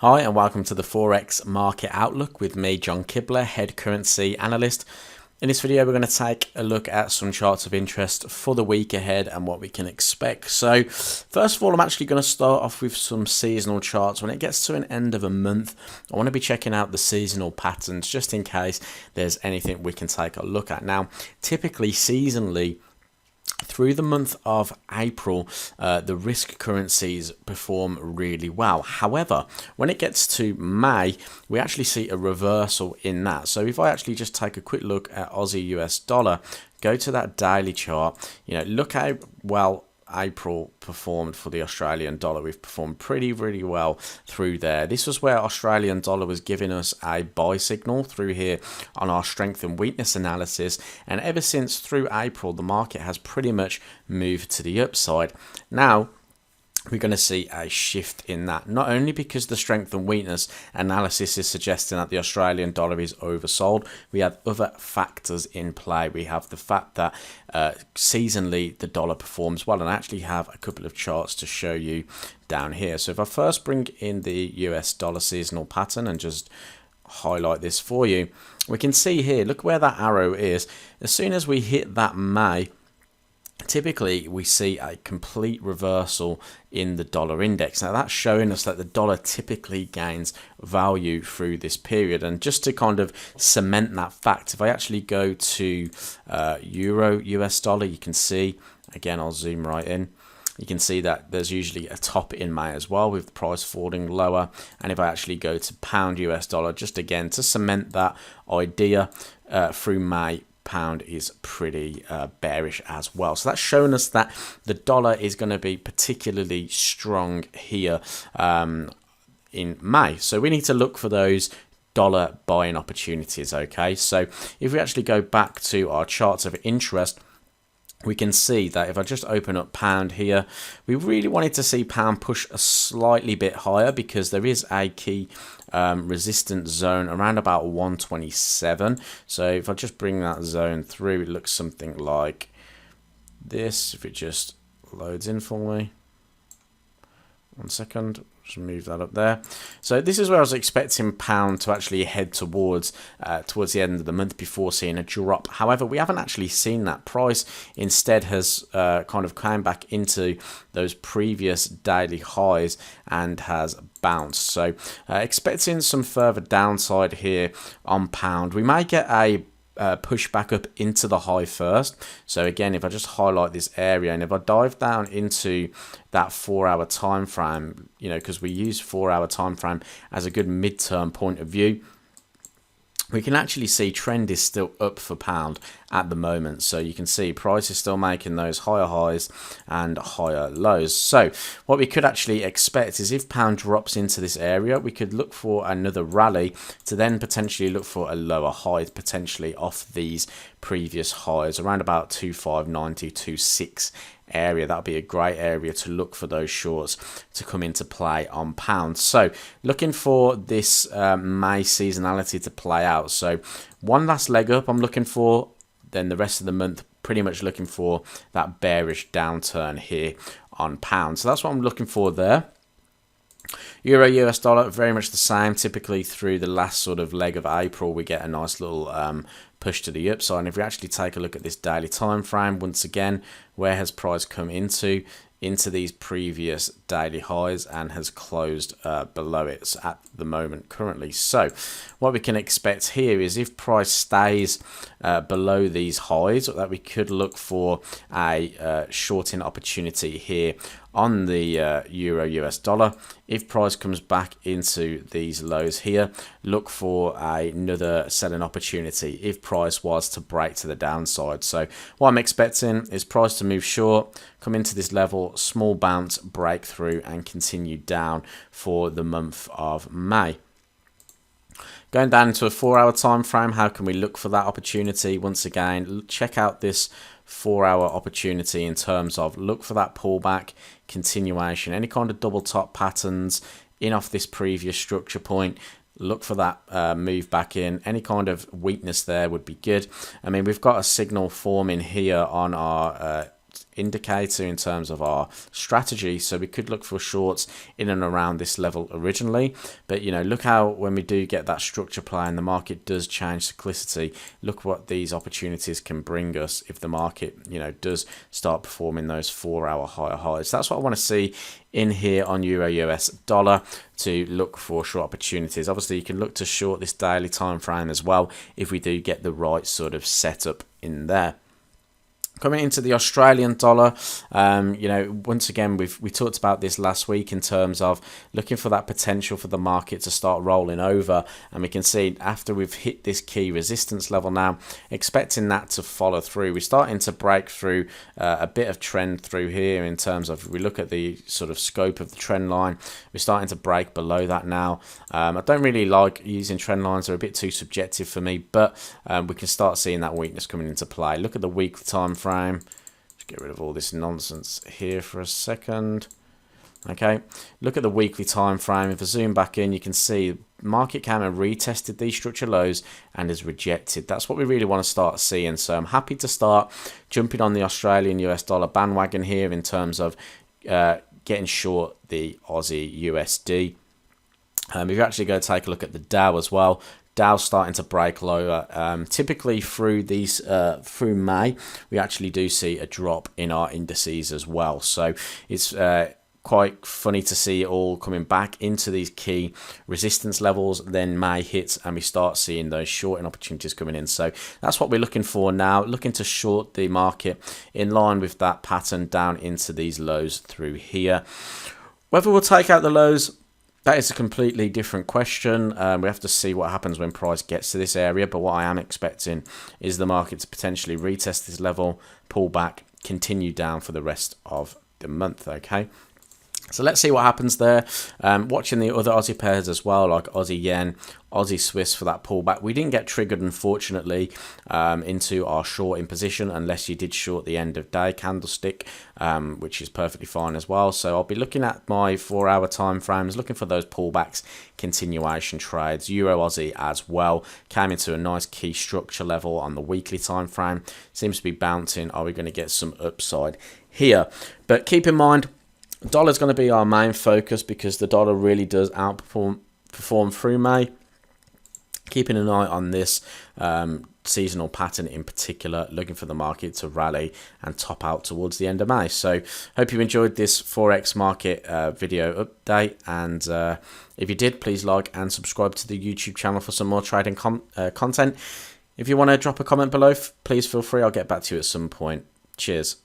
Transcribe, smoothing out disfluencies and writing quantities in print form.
Hi and welcome to the Forex Market Outlook with me, John Kibler, Head Currency Analyst. In this video, we're going to take a look at some charts of interest for the week ahead and what we can expect. So first of all, I'm actually going to start off with some seasonal charts. When it gets to an end of a month, I want to be checking out the seasonal patterns just in case there's anything we can take a look at. Now, typically seasonally, through the month of April, the risk currencies perform really well. However, when it gets to May, we actually see a reversal in that. So if I actually just take a quick look at Aussie US dollar, go to that daily chart, look how well April performed for the Australian dollar. We've performed really well through there. This was where Australian dollar was giving us a buy signal through here on our strength and weakness analysis, and ever since through April the market has pretty much moved to the upside. Now we're going to see a shift in that, not only because the strength and weakness analysis is suggesting that the Australian dollar is oversold. We have other factors in play. We have the fact that seasonally the dollar performs well, and I actually have a couple of charts to show you down here. So if I first bring in the US dollar seasonal pattern and just highlight this for you, we can see here, look where that arrow is. As soon as we hit that May, typically we see a complete reversal in the dollar index. Now that's showing us that the dollar typically gains value through this period. And just to kind of cement that fact, if I actually go to Euro US dollar, you can see, again I'll zoom right in, you can see that there's usually a top in May as well with the price falling lower. And if I actually go to pound US dollar, just again to cement that idea, through May, pound is pretty bearish as well. So that's showing us that the dollar is going to be particularly strong here in May. So we need to look for those dollar buying opportunities. Okay, so if we actually go back to our charts of interest, we can see that if I just open up pound here, we really wanted to see pound push a slightly bit higher because there is a key resistance zone around about 127. So if I just bring that zone through, it looks something like this. If it just loads in for me, 1 second. Just move that up there. So this is where I was expecting pound to actually head towards the end of the month before seeing a drop. However, we haven't actually seen that. Price instead has kind of came back into those previous daily highs and has bounced. So expecting some further downside here on pound. We may get a push back up into the high first. So again, if I just highlight this area and if I dive down into that 4 hour time frame, because we use 4 hour time frame as a good midterm point of view, we can actually see trend is still up for pound at the moment. So you can see price is still making those higher highs and higher lows. So what we could actually expect is if pound drops into this area, we could look for another rally to then potentially look for a lower high, potentially off these previous highs around about 2590, 26 area. That'll be a great area to look for those shorts to come into play on pound. So looking for this May seasonality to play out. So one last leg up I'm looking for, then the rest of the month pretty much looking for that bearish downturn here on pound. So that's what I'm looking for there. Euro US dollar, very much the same. Typically through the last sort of leg of April, we get a nice little push to the upside. And if we actually take a look at this daily time frame, once again, where has price come into these previous daily highs and has closed below it at the moment currently. So what we can expect here is if price stays below these highs, that we could look for a shorting opportunity here on the Euro US dollar. If price comes back into these lows here, look for another selling opportunity if price was to break to the downside. So what I'm expecting is price to move short, come into this level, small bounce, break through and continue down for the month of May. Going down into a 4 hour time frame, how can we look for that opportunity? Once again, check out this 4 hour opportunity in terms of look for that pullback, continuation, any kind of double top patterns in off this previous structure point. Look for that move back in. Any kind of weakness there would be good. I mean, we've got a signal forming here on our indicator in terms of our strategy, so we could look for shorts in and around this level originally. But you know, look how when we do get that structure play and the market does change cyclicity, look what these opportunities can bring us if the market, you know, does start performing those 4-hour higher highs. That's what I want to see in here on Euro US dollar to look for short opportunities. Obviously you can look to short this daily time frame as well if we do get the right sort of setup in there. Coming into the Australian dollar, you know, once again, we talked about this last week in terms of looking for that potential for the market to start rolling over. And we can see after we've hit this key resistance level now, expecting that to follow through. We're starting to break through a bit of trend through here in terms of, if we look at the sort of scope of the trend line, we're starting to break below that now. I don't really like using trend lines. They're a bit too subjective for me, but we can start seeing that weakness coming into play. Look at the weekly time frame. Just get rid of all this nonsense here for a second. Okay, look at the weekly time frame. If I zoom back in, you can see market came and retested these structure lows and is rejected. That's what we really want to start seeing. So I'm happy to start jumping on the Australian US dollar bandwagon here in terms of getting short the Aussie USD. If you actually go take a look at the Dow as well, Dow's starting to break lower. Typically through these through May, we actually do see a drop in our indices as well. So it's quite funny to see it all coming back into these key resistance levels. Then May hits and we start seeing those shorting opportunities coming in. So that's what we're looking for now, looking to short the market in line with that pattern down into these lows through here. Whether we'll take out the lows, that is a completely different question. We have to see what happens when price gets to this area. But what I am expecting is the market to potentially retest this level, pull back, continue down for the rest of the month. Okay. So let's see what happens there. Watching the other Aussie pairs as well, like Aussie Yen, Aussie Swiss for that pullback. We didn't get triggered, unfortunately, into our shorting position unless you did short the end of day candlestick, which is perfectly fine as well. So I'll be looking at my 4-hour time frames, looking for those pullbacks, continuation trades. Euro Aussie as well came into a nice key structure level on the weekly time frame. Seems to be bouncing. Are we going to get some upside here? But keep in mind, dollar is going to be our main focus because the dollar really does perform through May. Keeping an eye on this seasonal pattern in particular, looking for the market to rally and top out towards the end of May. So hope you enjoyed this Forex market video update, and if you did, please like and subscribe to the YouTube channel for some more trading content. If you want to drop a comment below, please feel free. I'll get back to you at some point. Cheers.